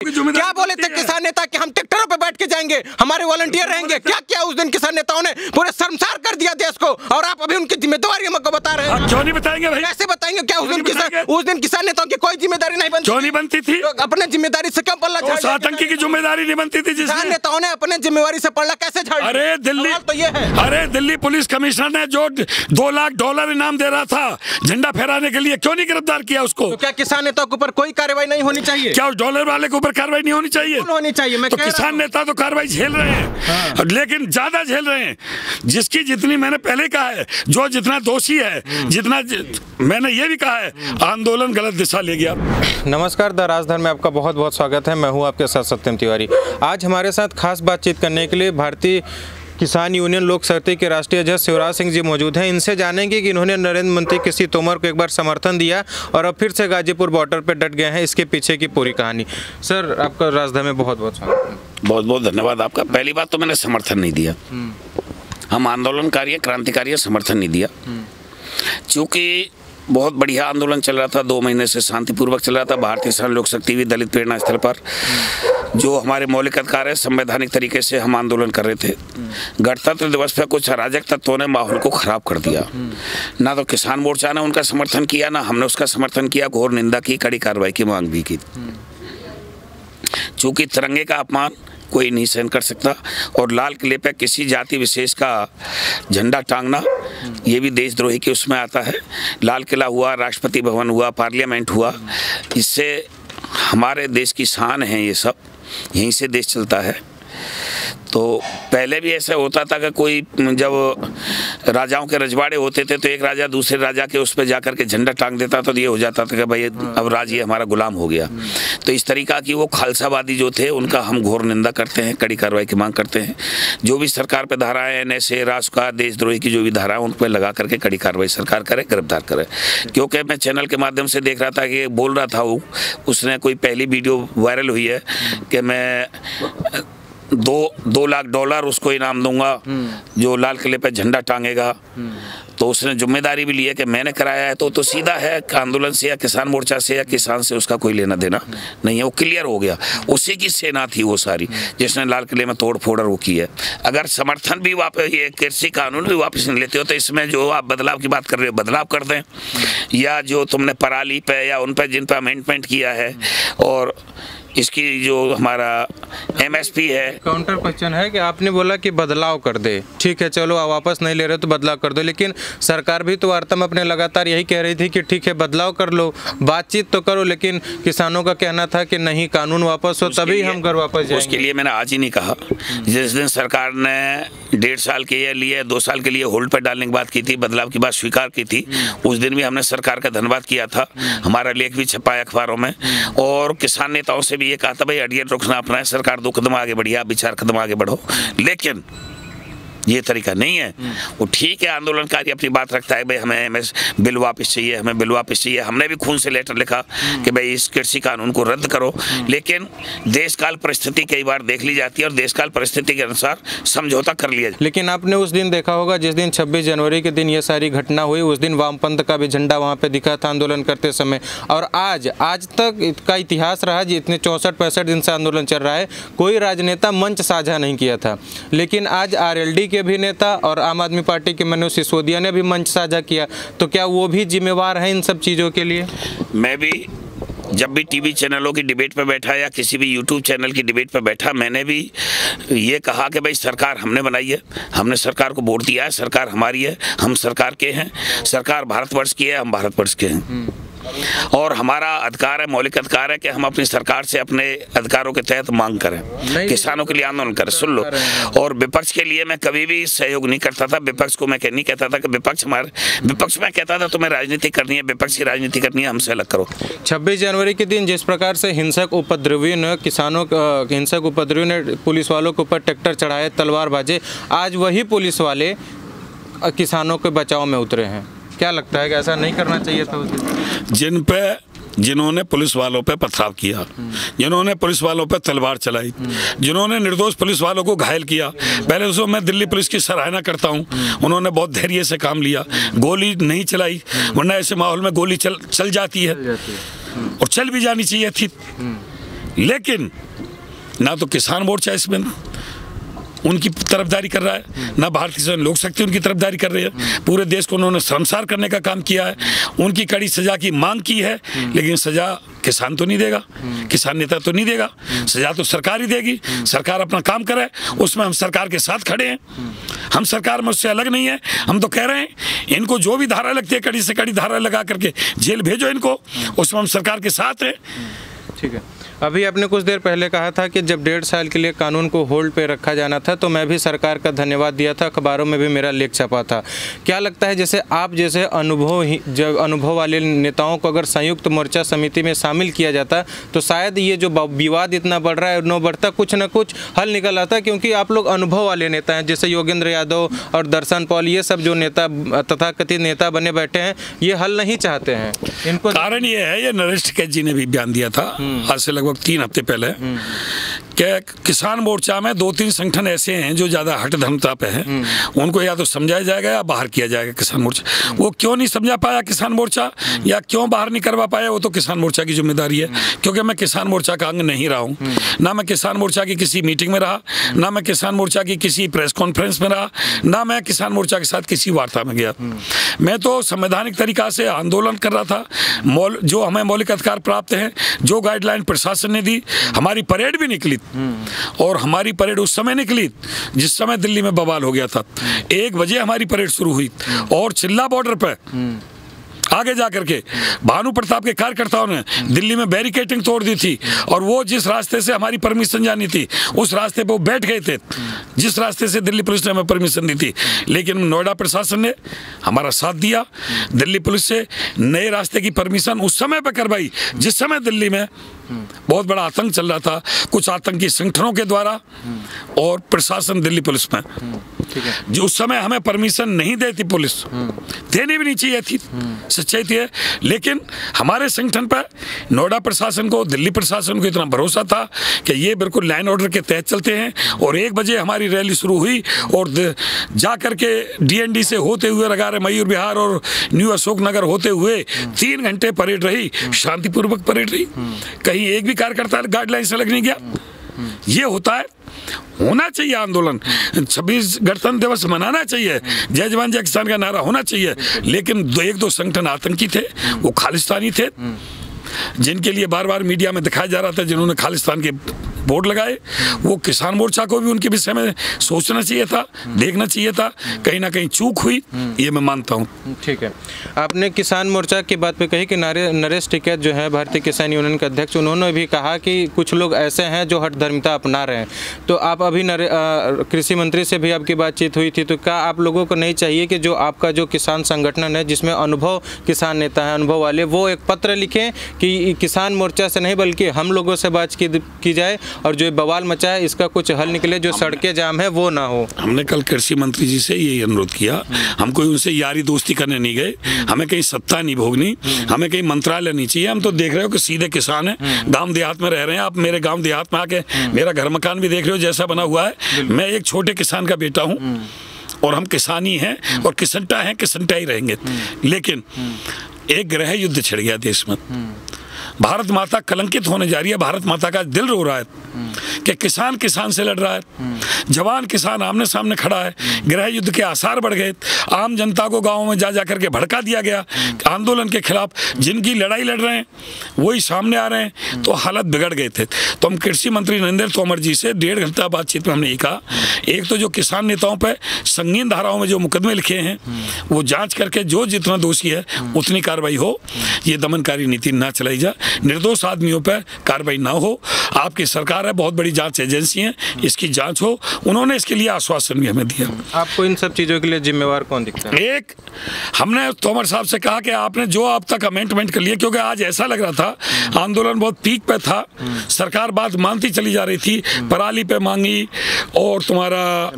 क्या बोले थे किसान नेता कि हम ट्रैक्टरों पे बैठ के जाएंगे, हमारे वॉलंटियर रहेंगे। क्या किया उस दिन किसान नेताओं ने? पूरे शर्मसार कर दिया देश को। और आप अभी उनकी जिम्मेदारी हमको बता रहे हैं। क्यों नहीं बताएंगे भाई? कैसे बताएंगे? क्या उस दिन किसान नेताओं की कोई जिम्मेदारी नहीं बनती? क्यों नहीं बनती थी? अपने जिम्मेदारी से क्यों पल्ला झाड़? आतंकी की जिम्मेदारी नहीं बनती थी किसान नेताओं ने अपने जिम्मेदारी से पल्ला कैसे झाड़? अरे दिल्ली तो ये है, अरे दिल्ली पुलिस कमिश्नर ने जो $2 लाख इनाम दे रहा था झंडा फहराने के लिए, क्यों नहीं गिरफ्तार किया उसको? तो क्या किसान नेताओं के ऊपर कोई कार्रवाई नहीं होनी चाहिए? क्या उस डॉलर वाले के ऊपर कार्रवाई नहीं होनी चाहिए? होनी चाहिए। मैं तो किसान नेता तो कार्रवाई झेल रहे हैं, लेकिन ज्यादा झेल रहे हैं। जिसकी जितनी, मैंने पहले कहा है, जो जितना दोषी है, मैंने ये भी कहा है, आंदोलन गलत दिशा ले गया। नमस्कार, द राजधर में आपका बहुत बहुत स्वागत है। मैं हूं आपके साथ सत्यम तिवारी। आज हमारे साथ खास बातचीत करने के लिए भारतीय किसान यूनियन लोक शक्ति के राष्ट्रीय अध्यक्ष शिवराज सिंह जी मौजूद हैं। इनसे जानेंगे कि इन्होंने नरेंद्र मंत्री कृषि तोमर को एक बार समर्थन दिया और अब फिर से गाजीपुर बॉर्डर पर डट गए हैं, इसके पीछे की पूरी कहानी। सर, आपका राजधर में बहुत बहुत स्वागत है। बहुत बहुत धन्यवाद आपका। पहली बात तो मैंने समर्थन नहीं दिया, हम आंदोलनकारी क्रांतिकारी समर्थन नहीं दिया, क्योंकि बहुत बढ़िया आंदोलन चल रहा था, 2 महीने से शांतिपूर्वक चल रहा था। भारतीय किसान लोक शक्ति भी दलित प्रेरणा स्थल पर जो हमारे मौलिक अधिकार है, संवैधानिक तरीके से हम आंदोलन कर रहे थे। गणतंत्र दिवस पर कुछ अराजक तत्वों ने माहौल को खराब कर दिया। ना तो किसान मोर्चा ने उनका समर्थन किया, ना हमने उसका समर्थन किया। घोर निंदा की, कड़ी कार्रवाई की मांग भी की। चूंकि तिरंगे का अपमान कोई नहीं सहन कर सकता और लाल किले पे किसी जाति विशेष का झंडा टांगना ये भी देशद्रोही के उसमें आता है। लाल किला हुआ, राष्ट्रपति भवन हुआ, पार्लियामेंट हुआ, इससे हमारे देश की शान है, ये सब यहीं से देश चलता है। तो पहले भी ऐसा होता था कि कोई जब राजाओं के रजवाड़े होते थे तो एक राजा दूसरे राजा के उस पर जाकर के झंडा टांग देता, तो ये हो जाता था कि भाई अब राज ये हमारा गुलाम हो गया। तो इस तरीका की वो खालसावादी जो थे उनका हम घोर निंदा करते हैं, कड़ी कार्रवाई की मांग करते हैं। जो भी सरकार पे धाराएं, NSA, रासुका, देशद्रोही की जो भी धाराएं, उन पर लगा करके कड़ी कार्रवाई सरकार करे, गिरफ्तार करे। क्योंकि मैं चैनल के माध्यम से देख रहा था कि बोल रहा था वो, उसने कोई पहली वीडियो वायरल हुई है कि मैं $2 लाख उसको इनाम दूंगा जो लाल किले पे झंडा टांगेगा। तो उसने जिम्मेदारी भी ली है कि मैंने कराया है। तो सीधा है आंदोलन से या किसान मोर्चा से या किसान से उसका कोई लेना देना नहीं है, वो क्लियर हो गया। उसी की सेना थी वो सारी जिसने लाल किले में तोड़ फोड़ वो की है। अगर समर्थन भी वापस, ये कृषि कानून भी वापस नहीं लेते हो, तो इसमें जो आप बदलाव की बात कर रहे हो बदलाव कर दें, या जो तुमने पराली पे या उन पर जिन पर अमेंडमेंट किया है और इसकी जो हमारा MSP है। काउंटर क्वेश्चन है कि आपने बोला कि बदलाव कर दे, ठीक है, चलो आप वापस नहीं ले रहे तो बदलाव कर दो, लेकिन सरकार भी तो वार्ता में अपने लगातार यही कह रही थी कि ठीक है बदलाव कर लो, बातचीत तो करो, लेकिन किसानों का कहना था कि नहीं, कानून वापस हो तभी हम घर वापस जाएंगे। उसके लिए मैंने आज ही नहीं कहा। जिस दिन सरकार ने 1.5 साल के लिए 2 साल के लिए होल्ड पर डालने की बात की थी, बदलाव की बात स्वीकार की थी, उस दिन भी हमने सरकार का धन्यवाद किया था। हमारा लेख भी छपा है अखबारों में और किसान नेताओं से ये कहा था भाई अड़ियल रुखना अपना है, सरकार 2 कदम आगे बढ़ी, आप 4 कदम आगे बढ़ो। लेकिन ये तरीका नहीं है। वो ठीक है, आंदोलनकारी अपनी बात रखता है, भाई हमें बिल वापस चाहिए, हमें बिल वापस चाहिए। हमने भी खून से लेटर लिखा कि भाई इस कृषि कानून को रद्द करो, लेकिन देशकाल परिस्थिति कई बार देख ली जाती है और देशकाल परिस्थिति के अनुसार समझौता कर लिया जाए। लेकिन आपने उस दिन देखा होगा जिस दिन 26 जनवरी के दिन ये सारी घटना हुई, उस दिन वामपंथ का भी झंडा वहाँ पे दिखा था आंदोलन करते समय। और आज तक इसका इतिहास रहा, जितने 64-65 दिन से आंदोलन चल रहा है, कोई राजनेता मंच साझा नहीं किया था। लेकिन आज RLD के भी नेता और आम आदमी पार्टी के मनोज सिसोदिया ने भी मंच साझा किया, तो क्या वो भी जिम्मेवार हैं इन सब चीज़ों के लिए? मैं भी जब भी टीवी चैनलों की डिबेट पर बैठा या किसी भी यूट्यूब चैनल की डिबेट पर बैठा, मैंने भी ये कहा कि भाई सरकार हमने बनाई है, हमने सरकार को वोट दिया है, सरकार हमारी है, हम सरकार के हैं, सरकार भारतवर्ष की है, हम भारतवर्ष के हैं और हमारा अधिकार है, मौलिक अधिकार है कि हम अपनी सरकार से अपने अधिकारों के तहत मांग करें, किसानों के लिए आंदोलन करें। सुन लो, और विपक्ष के लिए मैं कभी भी सहयोग नहीं करता था। विपक्ष को मैं नहीं कहता था कि विपक्ष में कहता था तुम्हें राजनीति करनी है, विपक्ष की राजनीति करनी है, हमसे अलग करो। 26 जनवरी के दिन जिस प्रकार से हिंसक उपद्रवियों ने पुलिस वालों के ऊपर ट्रैक्टर चढ़ाए, तलवार बाजे, आज वही पुलिस वाले किसानों के बचाव में उतरे हैं। क्या लगता है कि ऐसा नहीं करना चाहिए था उस दिन? जिन्होंने पुलिस वालों पे पथराव किया, जिन्होंने पुलिस वालों पे तलवार चलाई, जिन्होंने निर्दोष पुलिस वालों को घायल किया, पहले उसको मैं दिल्ली पुलिस की सराहना करता हूं। उन्होंने बहुत धैर्य से काम लिया, गोली नहीं चलाई, वरना ऐसे माहौल में गोली चल जाती है और चल भी जानी चाहिए थी। लेकिन ना तो किसान मोर्चा इसमें उनकी तरफदारी कर रहा है, ना भारतीय किसान लोक शक्ति उनकी तरफदारी कर रही है। पूरे देश को उन्होंने शर्मसार करने का काम किया है, उनकी कड़ी सजा की मांग की है, लेकिन सजा किसान तो नहीं देगा, किसान नेता तो नहीं देगा, सजा तो सरकार ही देगी। सरकार अपना काम करे, उसमें हम सरकार के साथ खड़े हैं, हम सरकार में उससे अलग नहीं है। हम तो कह रहे हैं इनको जो भी धारा लगती है कड़ी से कड़ी धारा लगा करके जेल भेजो इनको, उसमें हम सरकार के साथ हैं। ठीक है, अभी आपने कुछ देर पहले कहा था कि जब 1.5 साल के लिए कानून को होल्ड पे रखा जाना था तो मैं भी सरकार का धन्यवाद दिया था, अखबारों में भी मेरा लेख छपा था। क्या लगता है जैसे आप जैसे अनुभव वाले नेताओं को अगर संयुक्त मोर्चा समिति में शामिल किया जाता तो शायद ये जो विवाद इतना बढ़ रहा है न बढ़ता, कुछ न कुछ हल निकल आता, क्योंकि आप लोग अनुभव वाले नेता हैं। जैसे योगेंद्र यादव और दर्शन पॉल, ये सब जो नेता तथाकथित नेता बने बैठे हैं, ये हल नहीं चाहते हैं। इनको कारण ये है, ये नरेश टिकैत जी ने भी बयान दिया था आज से लगभग 3 हफ्ते पहले कि किसान मोर्चा में 2-3 संगठन ऐसे हैं जो ज़्यादा हट धर्मता पे हैं, उनको या तो समझाया जाएगा या बाहर किया जाएगा किसान मोर्चा। वो क्यों नहीं समझा पाया किसान मोर्चा या क्यों बाहर नहीं करवा पाया, वो तो किसान मोर्चा की जिम्मेदारी है, क्योंकि मैं किसान मोर्चा का अंग नहीं रहा हूँ। ना मैं किसान मोर्चा की किसी मीटिंग में रहा, ना मैं किसान मोर्चा की किसी प्रेस कॉन्फ्रेंस में रहा, ना मैं किसान मोर्चा के साथ किसी वार्ता में गया। मैं तो संवैधानिक तरीका से आंदोलन कर रहा था, जो हमें मौलिक अधिकार प्राप्त हैं, जो गाइडलाइन प्रशासन ने दी। हमारी परेड भी निकली और हमारी परेड उस समय निकली जिस समय दिल्ली में बवाल हो गया था। 1 बजे हमारी परेड शुरू हुई और चिल्ला बॉर्डर पे आगे जाकर के भानु प्रताप के कार्यकर्ताओं ने दिल्ली में बैरिकेडिंग तोड़ दी थी और वो जिस रास्ते से हमारी परमिशन जानी थी उस रास्ते पे वो बैठ गए थे, जिस रास्ते से दिल्ली पुलिस ने हमें परमिशन दी थी। लेकिन नोएडा प्रशासन ने हमारा साथ दिया, दिल्ली पुलिस से नए रास्ते की परमिशन उस समय पे करवाई जिस समय दिल्ली में बहुत बड़ा आतंक चल रहा था, कुछ आतंकी संगठनों के द्वारा और प्रशासन दिल्ली पुलिस में। जो उस समय हमें परमिशन नहीं देती पुलिस, देनी भी नहीं चाहिए थी, सच्चाई थी। लेकिन हमारे संगठन पर नोएडा प्रशासन को, दिल्ली प्रशासन को इतना भरोसा था कि ये बिल्कुल लाइन ऑर्डर के तहत चलते हैं। और 1 बजे हमारी रैली शुरू हुई और जा करके DND से होते हुए रगारे मयूर विहार और न्यू अशोकनगर होते हुए 3 घंटे परेड रही, शांतिपूर्वक परेड रही। कहीं एक भी कार्यकर्ता गाइडलाइन से लग नहीं गया। ये होता है, होना चाहिए आंदोलन, 26 गणतंत्र दिवस मनाना चाहिए, जय जवान जय किसान का नारा होना चाहिए। लेकिन 1-2 संगठन आतंकी थे, वो खालिस्तानी थे, जिनके लिए बार बार मीडिया में दिखाया जा रहा था, जिन्होंने खालिस्तान के बोर्ड लगाए। वो किसान मोर्चा को भी उनके विषय में सोचना चाहिए था, देखना चाहिए था। कहीं ना कहीं चूक हुई, ये मैं मानता हूँ। ठीक है, आपने किसान मोर्चा की बात पे कही कि नरेश टिकैत जो है भारतीय किसान यूनियन के अध्यक्ष, उन्होंने भी कहा कि कुछ लोग ऐसे हैं जो हठ धर्मिता अपना रहे हैं। तो आप अभी कृषि मंत्री से भी आपकी बातचीत हुई थी, तो क्या आप लोगों को नहीं चाहिए कि जो आपका जो किसान संगठन है जिसमें अनुभव किसान नेता है, अनुभव वाले, वो एक पत्र लिखें कि किसान मोर्चा से नहीं बल्कि हम लोगों से बात की जाए और जो बवाल मचा है इसका कुछ हल निकले, जो सड़कें जाम है वो ना हो। हमने कल कृषि मंत्री जी से यही अनुरोध किया। हम कोई उनसे यारी दोस्ती करने नहीं गए, हमें कहीं सत्ता नहीं भोगनी, हमें कहीं मंत्रालय नहीं चाहिए। हम तो देख रहे हो कि सीधे किसान हैं, गांव देहात में रह रहे हैं। आप मेरे गांव देहात में आके मेरा घर मकान भी देख रहे हो जैसा बना हुआ है। मैं एक छोटे किसान का बेटा हूँ और हम किसानी हैं और किसनटा हैं, किसनटा ही रहेंगे। लेकिन एक गृह युद्ध छिड़ गया देश में, भारत माता कलंकित होने जा रही है। भारत माता का दिल रो रहा है कि किसान किसान से लड़ रहा है, जवान किसान आमने सामने खड़ा है। गृह युद्ध के आसार बढ़ गए, आम जनता को गांवों में जा करके भड़का दिया गया आंदोलन के खिलाफ। जिनकी लड़ाई लड़ रहे हैं वही सामने आ रहे हैं, तो हालत बिगड़ गए थे। तो हम कृषि मंत्री नरेंद्र तोमर जी से 1.5 घंटा बातचीत में हमने ये कहा, एक तो जो किसान नेताओं पर संगीन धाराओं में जो मुकदमे लिखे हैं वो जाँच करके जो जितना दोषी है उतनी कार्रवाई हो, ये दमनकारी नीति ना चलाई जाए, निर्दोष आदमियों पर कार्रवाई ना हो। आपकी सरकार है, बहुत बड़ी जांच एजेंसी है, इसकी जांच हो। उन्होंने इसके लिए आश्वासन भी हमें दिया। आपको इन सब चीज़ों के लिए जिम्मेवार कौन दिखता है? एक, हमने तोमर साहब से कहा कि आपने जो अब तक अमेंडमेंट कर लिया, क्योंकि आज ऐसा लग रहा था आंदोलन बहुत पीक पे था, सरकार बात मानती चली जा रही थी, पराली पे मांगी और तुम्हारा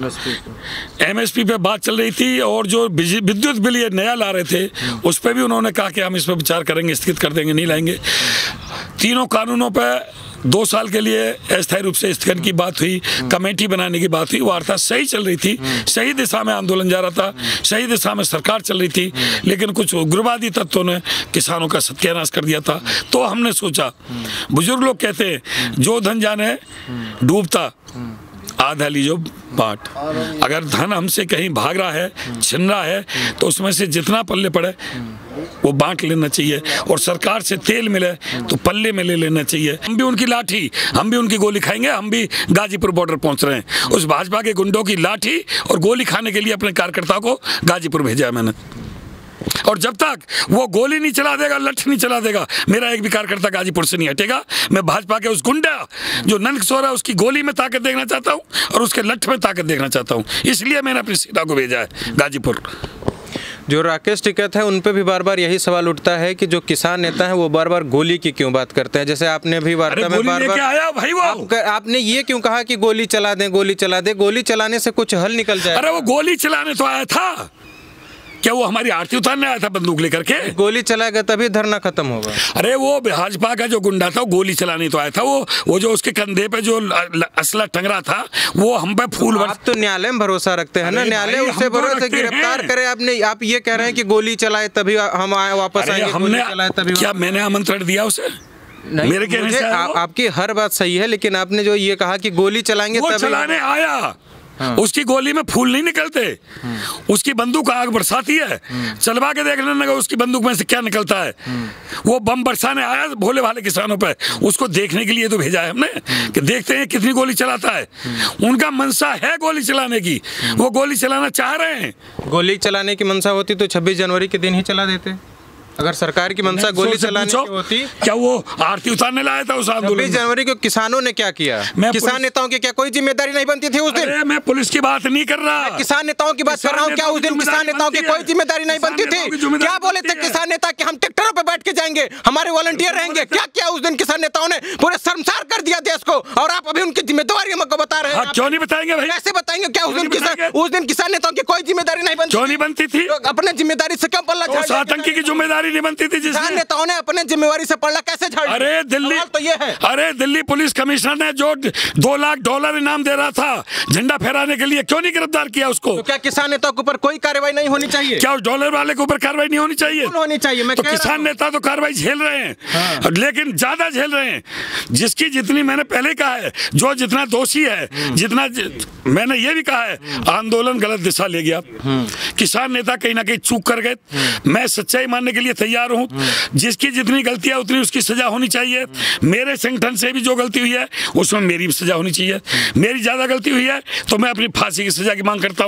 MSP पे बात चल रही थी, और जो विद्युत बिल ये नया ला रहे थे उस पर भी उन्होंने कहा कि हम इस पर विचार करेंगे, स्थगित कर देंगे, नहीं लाएंगे। तीनों कानूनों पर 2 साल के लिए अस्थायी रूप से स्थगन की बात हुई, कमेटी बनाने की बात हुई, वार्ता सही चल रही थी, सही दिशा में आंदोलन जा रहा था, सही दिशा में सरकार चल रही थी, लेकिन कुछ उग्रवादी तत्वों ने किसानों का सत्यानाश कर दिया था। तो हमने सोचा, बुजुर्ग लोग कहते हैं जो धन जाने डूबता आधा लीजो बांट। अगर धन हमसे कहीं भाग रहा है, छिन रहा है, तो उसमें से जितना पल्ले पड़े वो बांट लेना चाहिए, और सरकार से तेल मिले तो पल्ले में ले लेना चाहिए। हम भी उनकी लाठी, हम भी उनकी गोली खाएंगे। हम भी गाजीपुर बॉर्डर पहुंच रहे हैं। उस भाजपा के गुंडों की लाठी और गोली खाने के लिए अपने कार्यकर्ताओं को गाजीपुर भेजा है मैंने, और जब तक वो गोली नहीं चला देगा, लठ नहीं चला देगा, मेरा एक भी कार्यकर्ता गाजीपुर से नहीं हटेगा। मैं भाजपा के उस गुंडा जो नंद किशोर है उसकी गोली में ताकत देखना चाहता हूँ और उसके लठ में ताकत देखना चाहता हूँ, इसलिए मैंने अपनी सेना को भेजा है गाजीपुर। जो राकेश टिकैत है उन पे भी बार बार यही सवाल उठता है कि जो किसान नेता हैं वो बार बार गोली की क्यों बात करते हैं। जैसे आपने भी वार्ता में बार बार आया भाई वो आपने ये क्यों कहा कि गोली चला दें, गोली चला दें, गोली चलाने से कुछ हल निकल जाए। अरे वो गोली चलाने तो आया था, क्या वो हमारी आरती उतारने आया था बंदूक लेकर के? गोली चलाएगा तभी धरना खत्म होगा। अरे वो भाजपा का जो गुंडा था वो गोली चलाने तो आया था। वो जो उसके कंधे पे जो असला टंग रहा था वो हम पे फूल। आप तो न्यायालय में भरोसा रखते हैं ना, न्यायालय उससे भरोसे गिरफ्तार करे। आप ये कह रहे हैं कि गोली चलाए तभी हम वापस आएंगे, गोली चलाए तभी। क्या मैंने आमंत्रण दिया उसे? मेरे कहने से आपकी हर बात सही है, लेकिन आपने जो ये कहा कि गोली चलाएंगे वो चलाने आया। हाँ। उसकी गोली में फूल नहीं निकलते, उसकी बंदूक आग बरसाती है। चलवा के देख लेना उसकी बंदूक में से क्या निकलता है। वो बम बरसाने आया भोले भाले किसानों पे, उसको देखने के लिए तो भेजा है हमने कि देखते हैं कितनी गोली चलाता है। उनका मनसा है गोली चलाने की, वो गोली चलाना चाह रहे हैं। गोली चलाने की मनसा होती तो 26 जनवरी के दिन ही चला देते। अगर सरकार की मंशा गोली चलाने की होती, क्या वो आरती उतारने लाया था उस आंदोलन? 26 जनवरी को किसानों ने क्या किया? किसान नेताओं की क्या कोई जिम्मेदारी नहीं बनती थी उस दिन? मैं पुलिस की बात नहीं कर रहा, किसान नेताओं की बात कर रहा हूँ। क्या उस दिन किसान नेताओं की कोई जिम्मेदारी नहीं बनती थी? क्या बोले थे किसान नेता कि हम ट्रैक्टरों पे बैठ के जाएंगे, हमारे वॉलंटियर रहेंगे? क्या किया उस दिन किसान नेताओं ने? पूरे शर्मसार कर दिया देश को, और आप अभी उनकी जिम्मेदारी हमको बता रहे हैं। क्यों नहीं बताएंगे भाई? कैसे बताएंगे? क्या उस दिन किसान नेताओं की कोई जिम्मेदारी नहीं बनती? क्यों नहीं बनती थी? अपने जिम्मेदारी से क्यों पल्ला झाड़? आतंकी की जिम्मेदारी नहीं बनती थी जिसमें नेताओं ने अपने जिम्मेवारी से पड़ना कैसे झाड़? अरे दिल्ली तो ये है, अरे दिल्ली पुलिस कमिश्नर ने जो $2 लाख इनाम दे रहा था झंडा फहराने के लिए, क्यों नहीं गिरफ्तार किया उसको? तो क्या किसान नेताओं के ऊपर कोई कार्रवाई नहीं होनी चाहिए? क्या उस डॉलर वाले के ऊपर कार्रवाई नहीं होनी चाहिए? होनी चाहिए। मैं तो किसान नेता तो कार्रवाई झेल रहे हैं। हाँ। लेकिन ज्यादा झेल रहे हैं। जिसकी जितनी मैंने पहले कहा है, जो जितना दोषी है, जितना मैंने ये भी कहा है, आंदोलन गलत दिशा ले गया, किसान नेता कहीं ना कहीं चूक कर गए। मैं सच्चाई मानने के लिए तैयार हूँ। जिसकी जितनी गलतियां उतनी उसकी सजा होनी चाहिए। मेरे संगठन से भी जो गलती हुई है उसमें मेरी भी सजा होनी चाहिए। मेरी ज्यादा गलती हुई है तो मैं अपनी फांसी की सजा की मांग करता हूं।